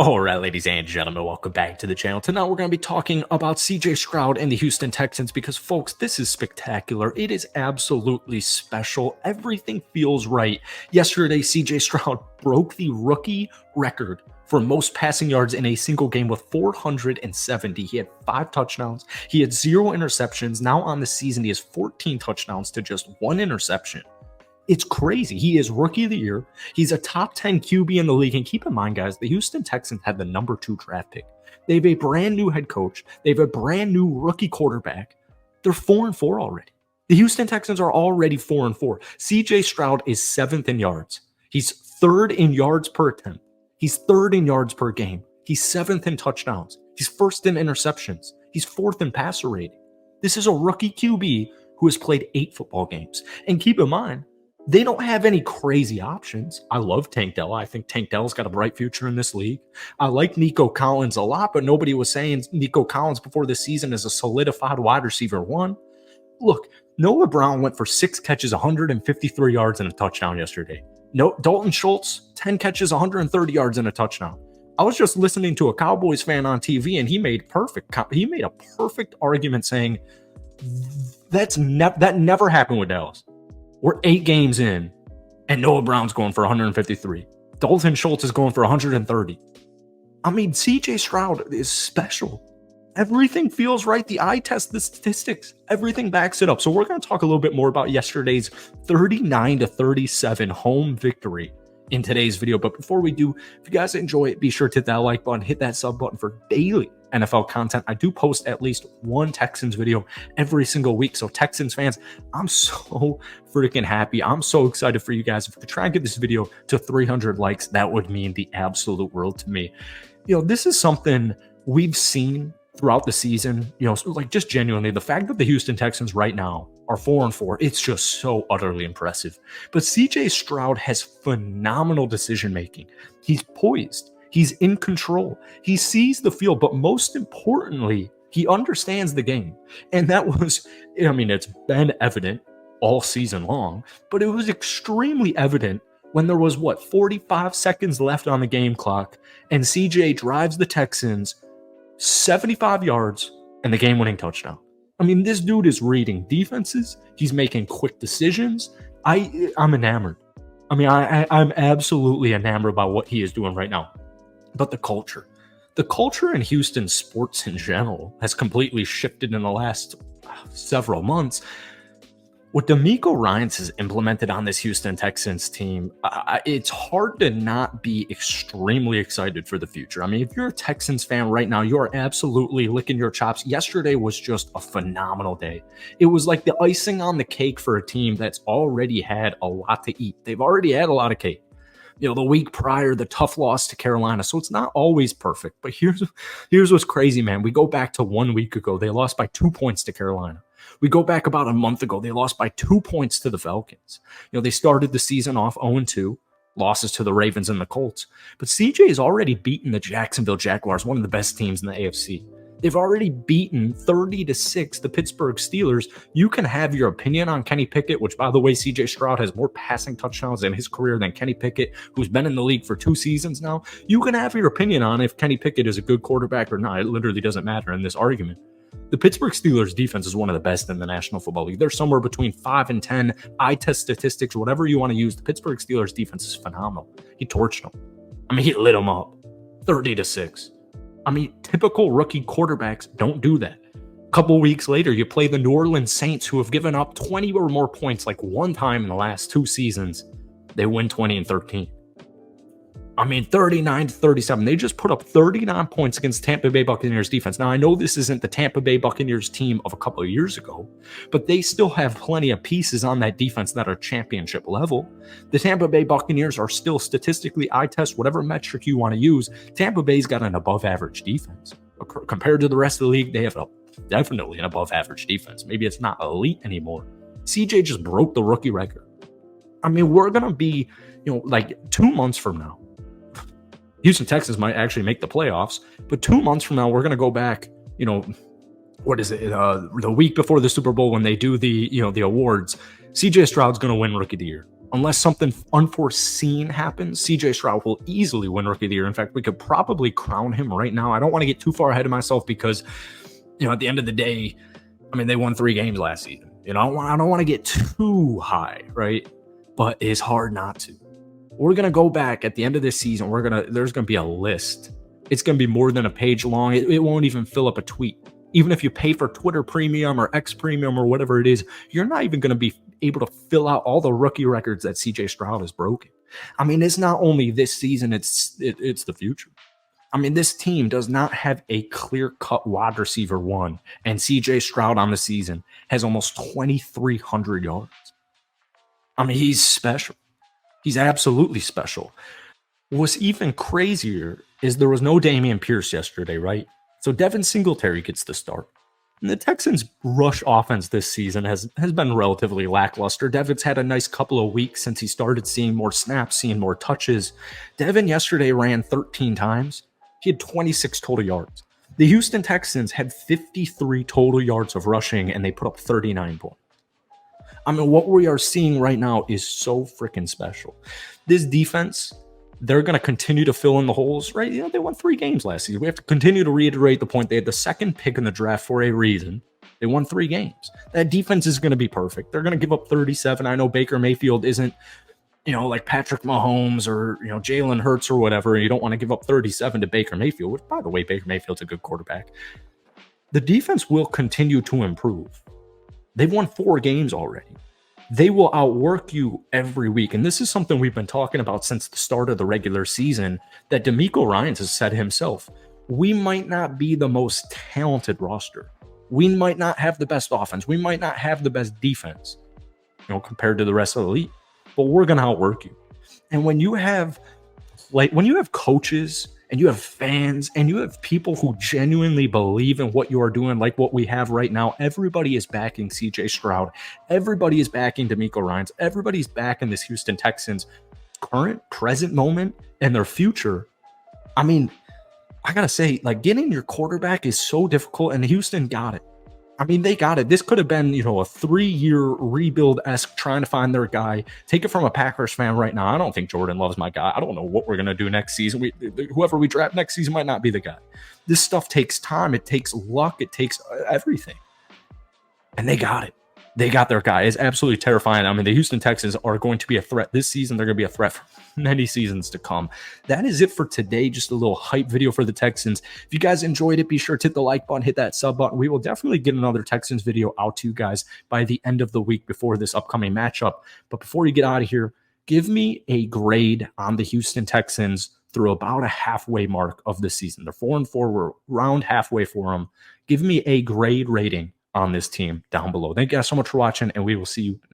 All right, ladies and gentlemen, welcome back to the channel. Tonight, we're going to be talking about CJ Stroud and the Houston Texans because, folks, this is spectacular. It is absolutely special. Everything feels right. Yesterday, CJ Stroud broke the rookie record for most passing yards in a single game with 470. He had 5 touchdowns. He had 0 interceptions. Now on the season, he has 14 touchdowns to just 1 interception. It's crazy. He is rookie of the year. He's a top 10 QB in the league. And keep in mind, guys, the Houston Texans had the number 2 draft pick. They have a brand new head coach. They have a brand new rookie quarterback. They're 4-4 already. The Houston Texans are already 4-4. CJ Stroud is 7th in yards. He's 3rd in yards per attempt. He's 3rd in yards per game. He's 7th in touchdowns. He's 1st in interceptions. He's 4th in passer rating. This is a rookie QB who has played 8 football games. And keep in mind, they don't have any crazy options. I love Tank Dell. I think Tank Dell's got a bright future in this league. I like Nico Collins a lot, but nobody was saying Nico Collins before this season is a solidified wide receiver 1. Look, Noah Brown went for 6 catches, 153 yards and a touchdown yesterday. No, Dalton Schultz, 10 catches, 130 yards and a touchdown. I was just listening to a Cowboys fan on TV, and he made a perfect argument saying that never happened with Dallas. We're 8 games in, and Noah Brown's going for 153. Dalton Schultz is going for 130. I mean, CJ Stroud is special. Everything feels right. The eye test, the statistics, everything backs it up. So we're going to talk a little bit more about yesterday's 39-37 home victory in today's video. But before we do, if you guys enjoy it, be sure to hit that like button, hit that sub button for daily NFL content. I do post at least one Texans video every single week. So Texans fans, I'm so freaking happy. I'm so excited for you guys. If we could try and get this video to 300 likes, that would mean the absolute world to me. You know, this is something we've seen throughout the season. You know, like just genuinely, the fact that the Houston Texans right now are 4-4, it's just so utterly impressive. But CJ Stroud has phenomenal decision making. He's poised. He's in control. He sees the field, but most importantly, he understands the game. And that was, I mean, it's been evident all season long, but it was extremely evident when there was, 45 seconds left on the game clock, and CJ drives the Texans 75 yards and the game-winning touchdown. I mean, this dude is reading defenses. He's making quick decisions. I'm enamored. I mean, I'm absolutely enamored by what he is doing right now. But the culture in Houston sports in general has completely shifted in the last several months. What DeMeco Ryans has implemented on this Houston Texans team, it's hard to not be extremely excited for the future. I mean, if you're a Texans fan right now, you are absolutely licking your chops. Yesterday was just a phenomenal day. It was like the icing on the cake for a team that's already had a lot to eat. They've already had a lot of cake. You know, the week prior, the tough loss to Carolina. So it's not always perfect. But here's what's crazy, man. We go back to 1 week ago. They lost by 2 points to Carolina. We go back about a month ago. They lost by 2 points to the Falcons. You know, they started the season off 0-2, losses to the Ravens and the Colts. But CJ has already beaten the Jacksonville Jaguars, one of the best teams in the AFC. They've already beaten 30-6 the Pittsburgh Steelers. You can have your opinion on Kenny Pickett, which, by the way, CJ Stroud has more passing touchdowns in his career than Kenny Pickett, who's been in the league for 2 seasons now. You can have your opinion on if Kenny Pickett is a good quarterback or not. It literally doesn't matter in this argument. The Pittsburgh Steelers defense is one of the best in the National Football League. They're somewhere between 5 and 10. Eye test statistics, whatever you want to use. The Pittsburgh Steelers defense is phenomenal. He torched them. I mean, he lit them up 30-6. I mean, typical rookie quarterbacks don't do that. A couple weeks later, you play the New Orleans Saints, who have given up 20 or more points like one time in the last 2 seasons. They win 20-13. I mean, 39-37. They just put up 39 points against Tampa Bay Buccaneers defense. Now, I know this isn't the Tampa Bay Buccaneers team of a couple of years ago, but they still have plenty of pieces on that defense that are championship level. The Tampa Bay Buccaneers are still statistically, eye test, whatever metric you want to use. Tampa Bay's got an above average defense. Compared to the rest of the league, they have definitely an above average defense. Maybe it's not elite anymore. CJ just broke the rookie record. I mean, we're going to be, like 2 months from now, Houston Texans might actually make the playoffs, but 2 months from now, we're going to go back, what is it? The week before the Super Bowl when they do the awards, CJ Stroud's going to win Rookie of the Year. Unless something unforeseen happens, CJ Stroud will easily win Rookie of the Year. In fact, we could probably crown him right now. I don't want to get too far ahead of myself because, at the end of the day, I mean, they won 3 games last season. I don't want to get too high, right? But it's hard not to. We're going to go back at the end of this season. There's going to be a list. It's going to be more than a page long. It won't even fill up a tweet. Even if you pay for Twitter Premium or X Premium or whatever it is, you're not even going to be able to fill out all the rookie records that CJ Stroud has broken. I mean, it's not only this season, it's the future. I mean, this team does not have a clear-cut wide receiver one, and CJ Stroud on the season has almost 2,300 yards. I mean, he's special. He's absolutely special. What's even crazier is there was no Dameon Pierce yesterday, right? So Devin Singletary gets the start. And the Texans' rush offense this season has been relatively lackluster. Devin's had a nice couple of weeks since he started seeing more snaps, seeing more touches. Devin yesterday ran 13 times. He had 26 total yards. The Houston Texans had 53 total yards of rushing, and they put up 39 points. I mean, what we are seeing right now is so freaking special. This defense, they're going to continue to fill in the holes, right? They won 3 games last season. We have to continue to reiterate the point. They had the second pick in the draft for a reason. They won 3 games. That defense is going to be perfect. They're going to give up 37. I know Baker Mayfield isn't, like Patrick Mahomes or, Jalen Hurts or whatever. You don't want to give up 37 to Baker Mayfield, which, by the way, Baker Mayfield's a good quarterback. The defense will continue to improve. They've won 4 games already. They will outwork you every week. And this is something we've been talking about since the start of the regular season that DeMeco Ryans has said himself. We might not be the most talented roster. We might not have the best offense. We might not have the best defense, compared to the rest of the league. But we're going to outwork you. And when you have coaches and you have fans and you have people who genuinely believe in what you are doing, like what we have right now, everybody is backing CJ Stroud. Everybody is backing DeMeco Ryans. Everybody's backing this Houston Texans current, present moment, and their future. I mean, I got to say, getting your quarterback is so difficult, and Houston got it. I mean, they got it. This could have been, a 3-year rebuild-esque trying to find their guy. Take it from a Packers fan right now. I don't think Jordan Love's my guy. I don't know what we're going to do next season. Whoever we draft next season might not be the guy. This stuff takes time. It takes luck. It takes everything. And they got it. They got their guy. It's absolutely terrifying. I mean, the Houston Texans are going to be a threat this season. They're going to be a threat for many seasons to come. That is it for today. Just a little hype video for the Texans. If you guys enjoyed it, be sure to hit the like button, hit that sub button. We will definitely get another Texans video out to you guys by the end of the week before this upcoming matchup. But before you get out of here, give me a grade on the Houston Texans through about a halfway mark of the season. They're 4-4. We're around halfway for them. Give me a grade rating on this team down below. Thank you guys so much for watching, and we will see you